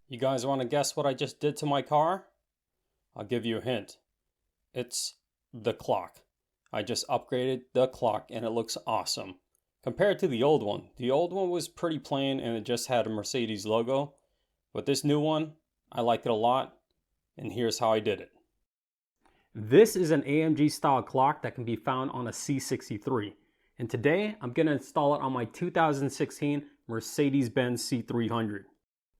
You guys want to guess what I just did to my car? I'll give you a hint. It's the clock. I just upgraded the clock and it looks awesome. Compared to the old one. The old one was pretty plain and it just had a Mercedes logo. But this new one, I like it a lot. And here's how I did it. This is an AMG style clock that can be found on a C63. And today I'm going to install it on my 2016 Mercedes-Benz C300.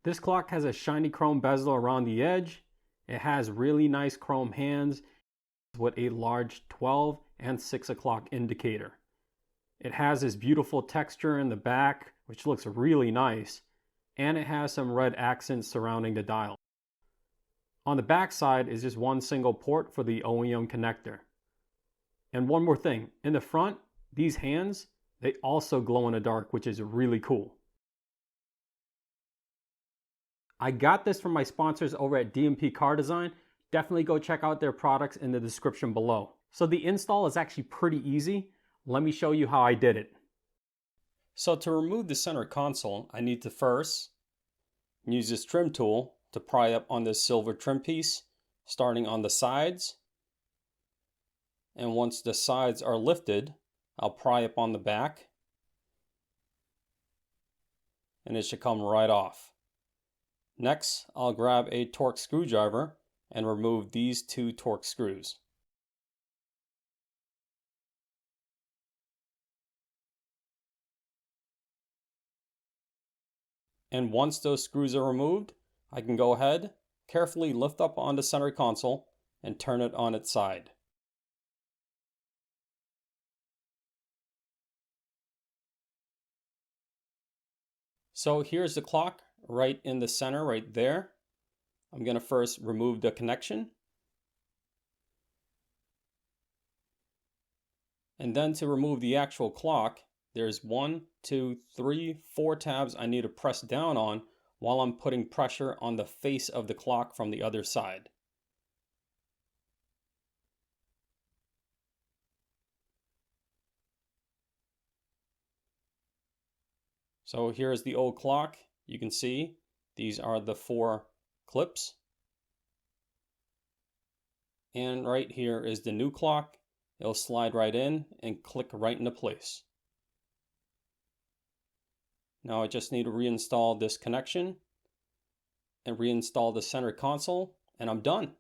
This clock has a shiny chrome bezel around the edge. It has really nice chrome hands with a large 12 and 6 o'clock indicator. It has this beautiful texture in the back, which looks really nice, and it has some red accents surrounding the dial. On the back side is just one single port for the OEM connector. And one more thing, in the front, these hands, they also glow in the dark, which is really cool. I got this from my sponsors over at DMP Car Design. Definitely go check out their products in the description below. So the install is actually pretty easy. Let me show you how I did it. So to remove the center console, I need to first use this trim tool to pry up on this silver trim piece, starting on the sides. And once the sides are lifted, I'll pry up on the back. And it should come right off. Next, I'll grab a Torx screwdriver and remove these two Torx screws. And once those screws are removed, I can go ahead, carefully lift up on the center console and turn it on its side. So here's the clock right in the center right there. I'm going to first remove the connection. And then to remove the actual clock, there's 1, 2, 3, 4 tabs I need to press down on while I'm putting pressure on the face of the clock from the other side. So here's the old clock. You can see these are the 4 clips. And right here is the new clock. It'll slide right in and click right into place. Now I just need to reinstall this connection and reinstall the center console, and I'm done.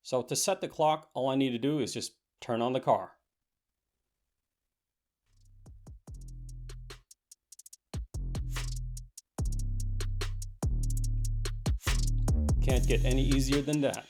So to set the clock, all I need to do is just turn on the car. Can't get any easier than that.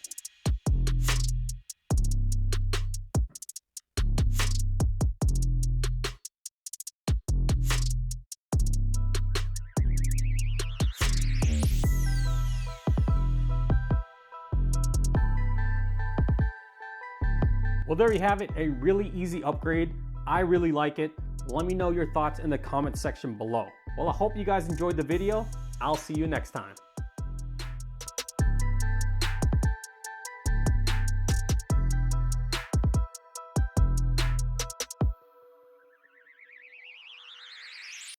Well, there you have it, a really easy upgrade. I really like it. Let me know your thoughts in the comment section below. Well, I hope you guys enjoyed the video. I'll see you next time.